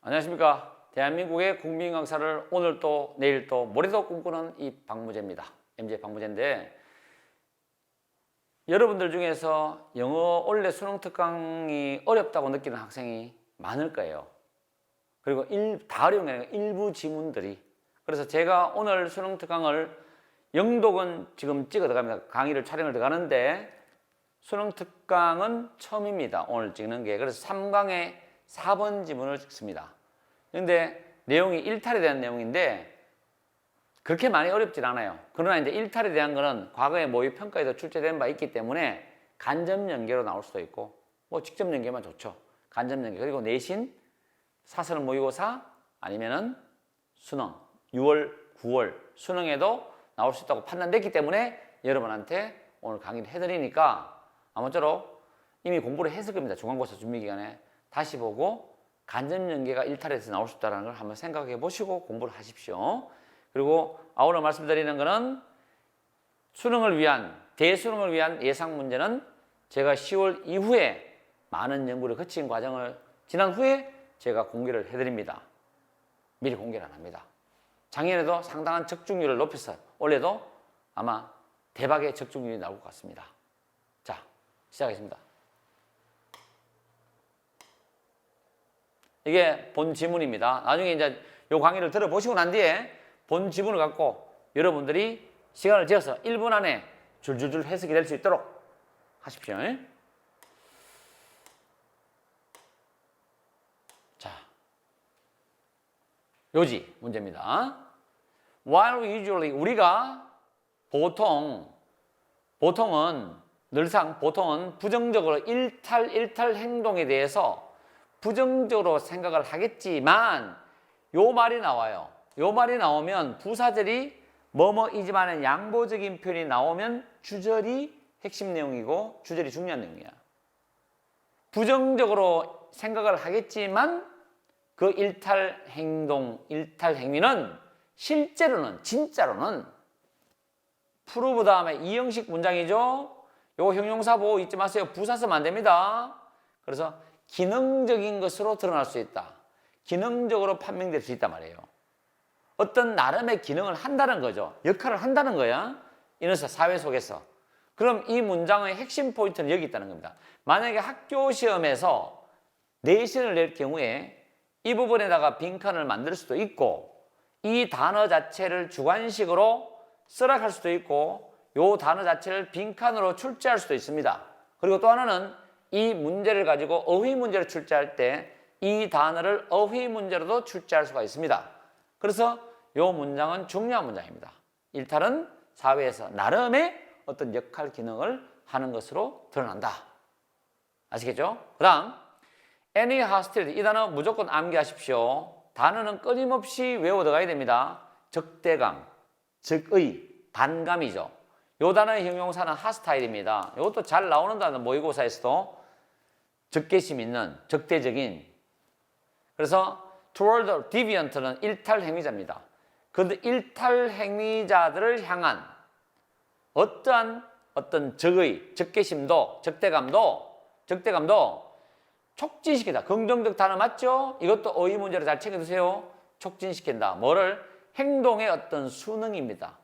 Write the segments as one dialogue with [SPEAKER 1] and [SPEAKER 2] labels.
[SPEAKER 1] 안녕하십니까. 대한민국의 국민 강사를 오늘 또 내일 또 모레도 꿈꾸는 이 박무재입니다. MJ 박무재인데, 여러분들 중에서 영어 원래 수능 특강이 어렵다고 느끼는 학생이 많을 거예요. 그리고 다 어려운 게 아니라 일부 지문들이. 그래서 제가 오늘 수능 특강을 영독은 지금 찍어 들어갑니다. 강의를 촬영을 들어가는데 수능 특강은 처음입니다. 오늘 찍는 게. 그래서 3강에 4번 지문을 찍습니다. 근데 내용이 일탈에 대한 내용인데 그렇게 많이 어렵진 않아요. 그러나 이제 일탈에 대한 거는 과거에 모의평가에도 출제된 바 있기 때문에 간접 연계로 나올 수도 있고, 뭐 직접 연계만 좋죠. 간접 연계. 그리고 내신, 사설 모의고사, 아니면은 수능, 6월, 9월 수능에도 나올 수 있다고 판단됐기 때문에 여러분한테 오늘 강의를 해드리니까 아무쪼록 이미 공부를 했을 겁니다. 중간고사 준비 기간에. 다시 보고 간접 연계가 일탈에서 나올 수 있다는 걸 한번 생각해 보시고 공부를 하십시오. 그리고 아울러 말씀드리는 것은 수능을 위한, 대수능을 위한 예상 문제는 제가 10월 이후에 많은 연구를 거친 과정을 지난 후에 제가 공개를 해드립니다. 미리 공개를 안 합니다. 작년에도 상당한 적중률을 높여서 올해도 아마 대박의 적중률이 나올 것 같습니다. 자, 시작하겠습니다. 이게 본 지문입니다. 나중에 이제 요 강의를 들어보시고 난 뒤에 본 지문을 갖고 여러분들이 시간을 지어서 1분 안에 줄줄줄 해석이 될 수 있도록 하십시오. 자, 요지 문제입니다. While usually 우리가 보통은 부정적으로 일탈 행동에 대해서 부정적으로 생각을 하겠지만 요 말이 나와요. 요 말이 나오면 부사절이 뭐뭐이지만은 양보적인 표현이 나오면 주절이 핵심 내용이고 주절이 중요한 내용이야. 부정적으로 생각을 하겠지만 그 일탈 행위는 실제로는, 진짜로는 프루브 다음에 이 형식 문장이죠. 요 형용사 보호 잊지 마세요. 부사 쓰면 안 됩니다. 그래서 기능적인 것으로 드러날 수 있다. 기능적으로 판명될 수 있단 말이에요. 어떤 나름의 기능을 한다는 거죠. 역할을 한다는 거야. 이래서 사회 속에서. 그럼 이 문장의 핵심 포인트는 여기 있다는 겁니다. 만약에 학교 시험에서 내신을 낼 경우에 이 부분에다가 빈칸을 만들 수도 있고, 이 단어 자체를 주관식으로 쓰락할 수도 있고, 이 단어 자체를 빈칸으로 출제할 수도 있습니다. 그리고 또 하나는 이 문제를 가지고 어휘 문제를 출제할 때 이 단어를 어휘 문제로도 출제할 수가 있습니다. 그래서 이 문장은 중요한 문장입니다. 일탈은 사회에서 나름의 어떤 역할 기능을 하는 것으로 드러난다. 아시겠죠? 그 다음 any hostility, 이 단어 무조건 암기하십시오. 단어는 끊임없이 외워 들어가야 됩니다. 적대감, 적의, 반감이죠. 이 단어의 형용사는 hostile입니다. 이것도 잘 나오는 단어, 모의고사에서도 적개심 있는, 적대적인. 그래서 toward the deviant는 일탈 행위자입니다. 그런데 일탈 행위자들을 향한 어떤 적의, 적개심도, 적대감도 촉진시킨다. 긍정적 단어 맞죠? 이것도 어휘 문제로 잘 챙겨두세요. 촉진시킨다. 뭐를? 행동의 어떤 수능입니다.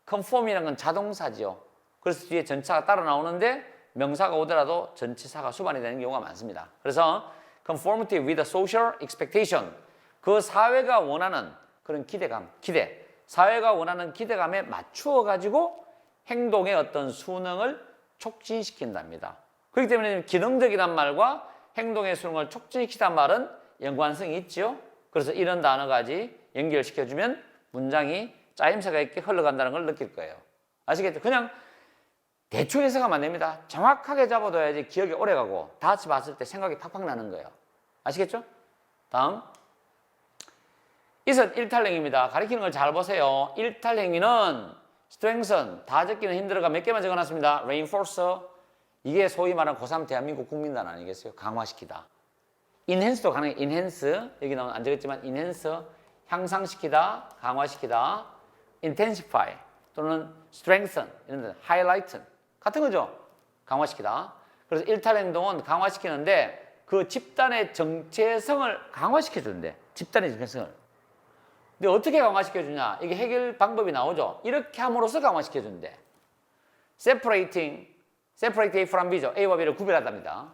[SPEAKER 1] conform이라는 건 자동사지요. 그래서 뒤에 전차가 따라 나오는데 명사가 오더라도 전치사가 수반이 되는 경우가 많습니다. 그래서 conformity with a social expectation, 그 사회가 원하는 그런 기대, 사회가 원하는 기대감에 맞추어 가지고 행동의 어떤 수능을 촉진시킨답니다. 그렇기 때문에 기능적이란 말과 행동의 수능을 촉진시키단 말은 연관성이 있죠. 그래서 이런 단어까지 연결시켜주면 문장이 짜임새가 있게 흘러간다는 걸 느낄 거예요. 아시겠죠? 그냥 대충 해석하면 안 됩니다. 정확하게 잡아둬야지 기억이 오래가고 다시 봤을 때 생각이 팍팍 나는 거예요. 아시겠죠? 다음 이것 일탈행위입니다. 가리키는 걸 잘 보세요. 일탈행위는 strengthen, 다 적기는 힘들어가 몇 개만 적어놨습니다. reinforce, 이게 소위 말하는 고3 대한민국 국민단 아니겠어요? 강화시키다. enhance도 가능해요. enhance, 여기 나온 안 적었지만 enhance, 향상시키다, 강화시키다. intensify 또는 strengthen, 이런 데 highlight 같은 거죠. 강화시키다. 그래서 일탈행동은 강화시키는데 그 집단의 정체성을 강화시켜 준대. 집단의 정체성을. 근데 어떻게 강화시켜 주냐? 이게 해결 방법이 나오죠. 이렇게 함으로써 강화시켜 준대. separate A from B죠. A와 B를 구별한답니다.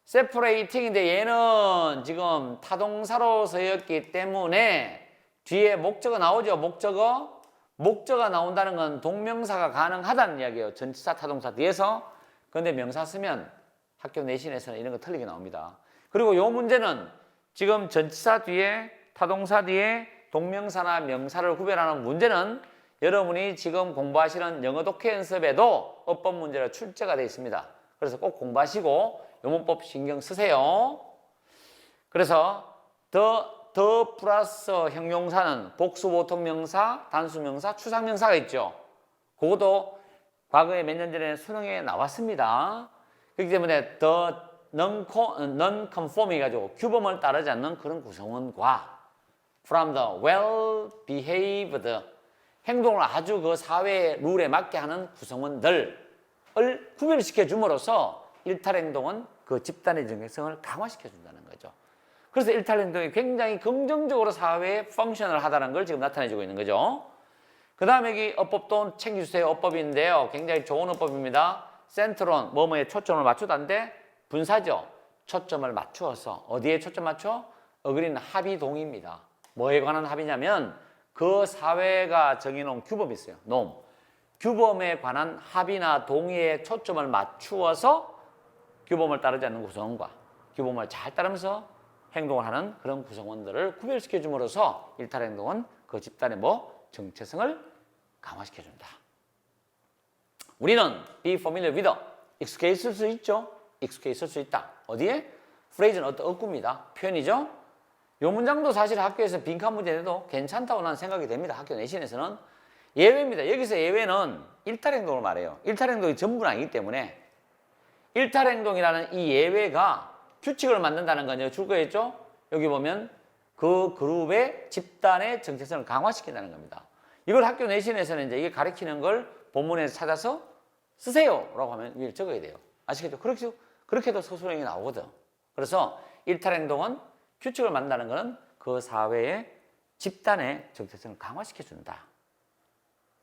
[SPEAKER 1] separating인데 얘는 지금 타동사로 쓰였기 때문에 뒤에 목적어 나오죠. 목적어가 나온다는 건 동명사가 가능하다는 이야기예요. 전치사 타동사 뒤에서. 그런데 명사 쓰면 학교 내신에서는 이런 거 틀리게 나옵니다. 그리고 이 문제는 지금 전치사 뒤에 타동사 뒤에 동명사나 명사를 구별하는 문제는 여러분이 지금 공부하시는 영어 독해 연습에도 어법 문제로 출제가 되어 있습니다. 그래서 꼭 공부하시고 요문법 신경 쓰세요. 그래서 더 플러스 형용사는 복수 보통 명사, 단수 명사, 추상 명사가 있죠. 그것도 과거에 몇 년 전에 수능에 나왔습니다. 그렇기 때문에 더 non-conforming 가지고 규범을 따르지 않는 그런 구성원과 from the well-behaved 행동을 아주 그 사회의 룰에 맞게 하는 구성원들을 구별시켜 줌으로써 일탈 행동은 그 집단의 정체성을 강화시켜 준다는 거죠. 그래서 일탈 행동이 굉장히 긍정적으로 사회에 펑션을 하다는 걸 지금 나타내주고 있는 거죠. 그 다음에 여기 어법도 챙겨주세요. 어법인데요. 굉장히 좋은 어법입니다. 센트론, 뭐뭐에 초점을 맞추다인데 분사죠. 초점을 맞추어서 어디에 초점 맞춰? 어그린 합의 동의입니다. 뭐에 관한 합의냐면 그 사회가 정해놓은 규범이 있어요. 놈. 규범에 관한 합의나 동의에 초점을 맞추어서 규범을 따르지 않는 구성원과 규범을 잘 따르면서 행동을 하는 그런 구성원들을 구별시켜 줌으로써 일탈 행동은 그 집단의 정체성을 강화시켜준다. 우리는 be familiar with, 익숙해 있을 수 있죠. 익숙해 있을 수 있다. 어디에? phrase는 어떤 어구입니다. 표현이죠. 이 문장도 사실 학교에서 빈칸 문제 내도 괜찮다고 나는 생각이 됩니다. 학교 내신에서는. 예외입니다. 여기서 예외는 일탈 행동을 말해요. 일탈 행동이 전부는 아니기 때문에 일탈 행동이라는 이 예외가 규칙을 만든다는 건 줄 거였죠? 여기 보면 그 그룹의 집단의 정체성을 강화시킨다는 겁니다. 이걸 학교 내신에서는 이제 이게 가리키는 걸 본문에서 찾아서 쓰세요 라고 하면 위에 적어야 돼요. 아시겠죠? 그렇게도 서술형이 나오거든. 그래서 일탈 행동은 규칙을 만든다는 것은 그 사회의 집단의 정체성을 강화시켜준다.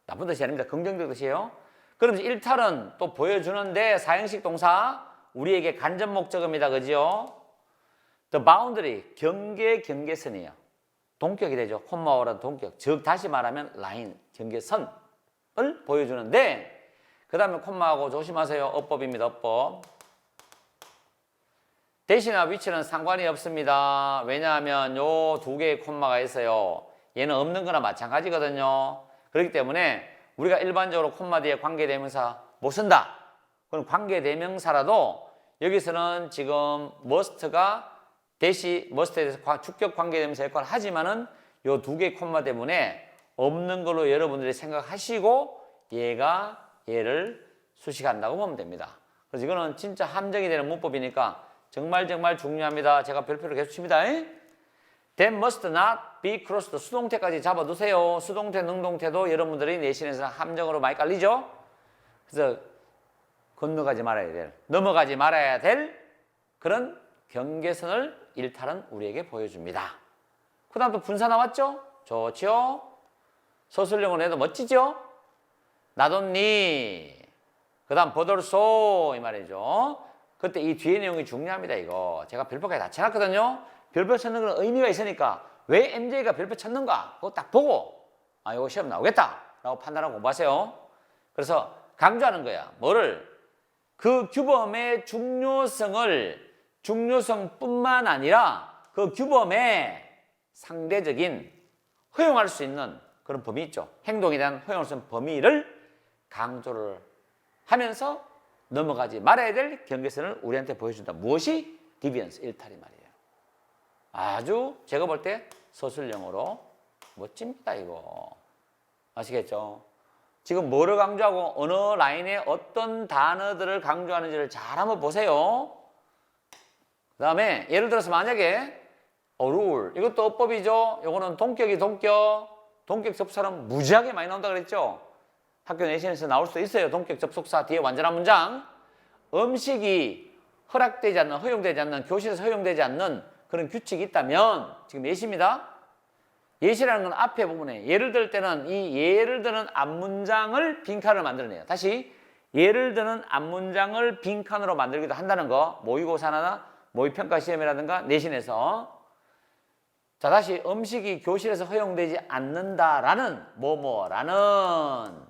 [SPEAKER 1] 나쁜 뜻이 아닙니다. 긍정적 뜻이에요. 그럼 일탈은 또 보여주는데 사형식 동사 우리에게 간접 목적어입니다. 그죠? The boundary, 경계선이에요. 동격이 되죠. 콤마오라는 동격. 즉 다시 말하면 라인, 경계선을 보여주는데 그 다음에 콤마하고 조심하세요. 어법입니다. 어법. 대시나 위치는 상관이 없습니다. 왜냐하면 요 두 개의 콤마가 있어요. 얘는 없는 거나 마찬가지거든요. 그렇기 때문에 우리가 일반적으로 콤마 뒤에 관계대명사 못 쓴다. 그럼 관계대명사라도 여기서는 지금 must가 must에 대해서 주격 관계대명사 역할을 하지만은 요 두 개의 콤마 때문에 없는 걸로 여러분들이 생각하시고 얘를 수식한다고 보면 됩니다. 그래서 이거는 진짜 함정이 되는 문법이니까 정말 중요합니다. 제가 별표를 계속 칩니다. That must not be crossed. 수동태까지 잡아두세요. 수동태, 능동태도 여러분들이 내신에서 함정으로 많이 깔리죠. 그래서 넘어가지 말아야 될 그런 경계선을 일탈은 우리에게 보여줍니다. 그 다음 또 분사 나왔죠? 좋죠? 서술형으로 해도 멋지죠? 나돈니. 그 다음 버돌소 이 말이죠. 그때 이 뒤에 내용이 중요합니다. 이거 제가 별표까지 다 쳐놨거든요. 별표 찾는 건 의미가 있으니까 왜 MJ가 별표 찾는가 그거 딱 보고 이거 시험 나오겠다 라고 판단하고 공부하세요. 그래서 강조하는 거야. 뭐를? 그 규범의 중요성뿐만 아니라 그 규범의 상대적인 허용할 수 있는 그런 범위 있죠. 행동에 대한 허용할 수 있는 범위를 강조를 하면서 넘어가지 말아야 될 경계선을 우리한테 보여준다. 무엇이? 디비언스, 일탈이 말이에요. 아주 제가 볼 때 서술형으로 멋집니다. 이거 아시겠죠? 지금 뭐를 강조하고 어느 라인에 어떤 단어들을 강조하는지를 잘 한번 보세요. 그 다음에 예를 들어서 만약에 rule 이것도 어법이죠. 이거는 동격이 동격 접속사는 무지하게 많이 나온다 그랬죠. 학교 내신에서 나올 수 있어요. 동격 접속사 뒤에 완전한 문장. 음식이 허락되지 않는, 허용되지 않는, 교실에서 허용되지 않는 그런 규칙이 있다면, 지금 예시입니다. 예시라는 건 앞에 부분에 예를 들 때는 이 예를 드는 앞문장을 빈칸을 만들어내요. 다시 예를 드는 앞문장을 빈칸으로 만들기도 한다는 거. 모의고사나 모의평가 시험이라든가 내신에서. 자, 다시 음식이 교실에서 허용되지 않는다라는 뭐뭐라는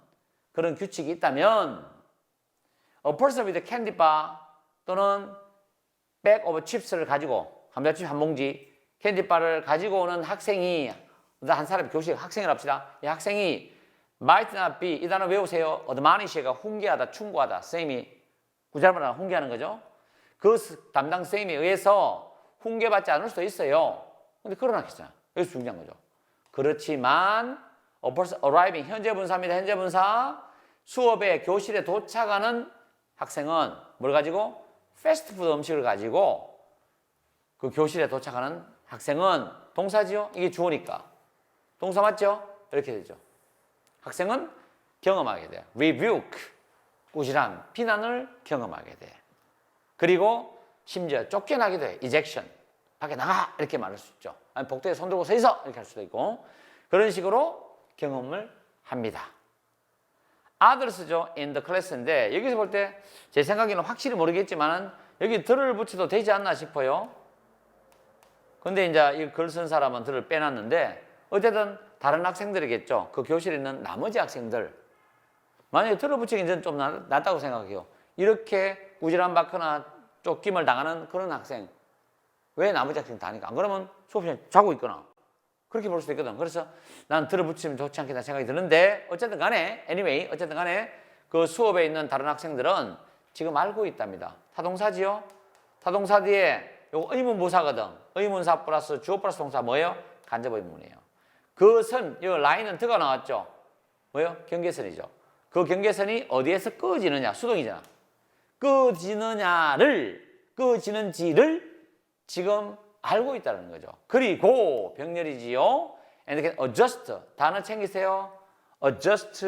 [SPEAKER 1] 그런 규칙이 있다면 A person with a candy bar 또는 bag of chips를 가지고 감자칩 한 봉지 캔디바를 가지고 오는 학생이 한 사람이 교실 학생을 합시다. 이 학생이 might not be 이 단어 외우세요. admonish가 훈계하다, 충고하다. 선생님이 구절말하면 훈계하는 거죠. 그 담당 선생님에 의해서 훈계받지 않을 수도 있어요. 근데 그러나겠어요. 여기서 중요한 거죠. 그렇지만 a person arriving 현재 분사입니다. 현재 분사 수업에 교실에 도착하는 학생은 뭘 가지고? 패스트푸드 음식을 가지고 그 교실에 도착하는 학생은 동사지요? 이게 주어니까. 동사 맞죠? 이렇게 되죠. 학생은 경험하게 돼. rebuke, 꾸지람, 비난을 경험하게 돼. 그리고 심지어 쫓겨나게 돼. ejection, 밖에 나가 이렇게 말할 수 있죠. 아니 복도에 손 들고 서 있어 이렇게 할 수도 있고 그런 식으로 경험을 합니다. others죠. in the class인데 여기서 볼 때 제 생각에는 확실히 모르겠지만 여기 들을 붙여도 되지 않나 싶어요. 근데 이제 이 글 쓴 사람은 들을 빼놨는데 어쨌든 다른 학생들이겠죠. 그 교실에 있는 나머지 학생들. 만약에 들을 붙이기 전좀 낫다고 생각해요. 이렇게 꾸지람 받거나 쫓김을 당하는 그런 학생. 왜 나머지 학생 다 하니까? 안 그러면 수업 시간에 자고 있거나. 그렇게 볼 수도 있거든. 그래서 난 들을 붙이면 좋지 않겠다 생각이 드는데 어쨌든 간에 anyway 어쨌든 간에 그 수업에 있는 다른 학생들은 지금 알고 있답니다. 타동사지요? 타동사 뒤에 요거 의문부사거든. 의문사 플러스 주어 플러스 동사 뭐예요? 간접 의문이에요. 그 선, 이 라인은 드가 나왔죠? 뭐예요? 경계선이죠. 그 경계선이 어디에서 끄지느냐? 수동이잖아. 끄지는지를 지금 알고 있다는 거죠. 그리고 병렬이지요. and can adjust. 단어 챙기세요. adjust,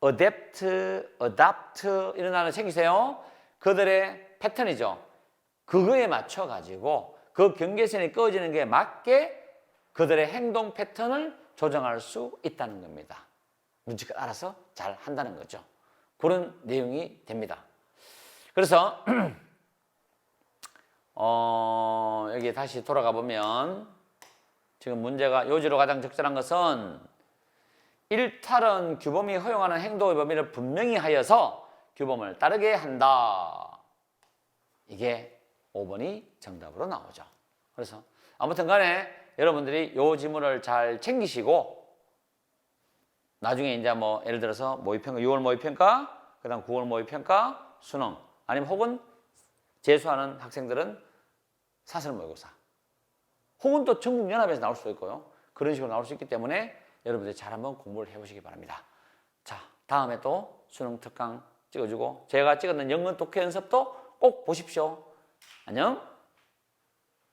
[SPEAKER 1] adapt, adapt 이런 단어 챙기세요. 그들의 패턴이죠. 그거에 맞춰 가지고 그 경계선이 꺼지는 게 맞게 그들의 행동 패턴을 조정할 수 있다는 겁니다. 눈치껏 알아서 잘 한다는 거죠. 그런 내용이 됩니다. 그래서 여기 다시 돌아가 보면 지금 문제가 요지로 가장 적절한 것은 일탈은 규범이 허용하는 행동의 범위를 분명히 하여서 규범을 따르게 한다. 이게 5번이 정답으로 나오죠. 그래서 아무튼 간에 여러분들이 요 지문을 잘 챙기시고 나중에 이제 뭐 예를 들어서 모의평가 6월 모의평가 그다음 9월 모의평가 수능 아니면 혹은 재수하는 학생들은 사설 모의고사 혹은 또 전국연합에서 나올 수도 있고요. 그런 식으로 나올 수 있기 때문에 여러분들이 잘 한번 공부를 해보시기 바랍니다. 자, 다음에 또 수능 특강 찍어주고 제가 찍었는 영문 독해 연습도 꼭 보십시오. 안녕.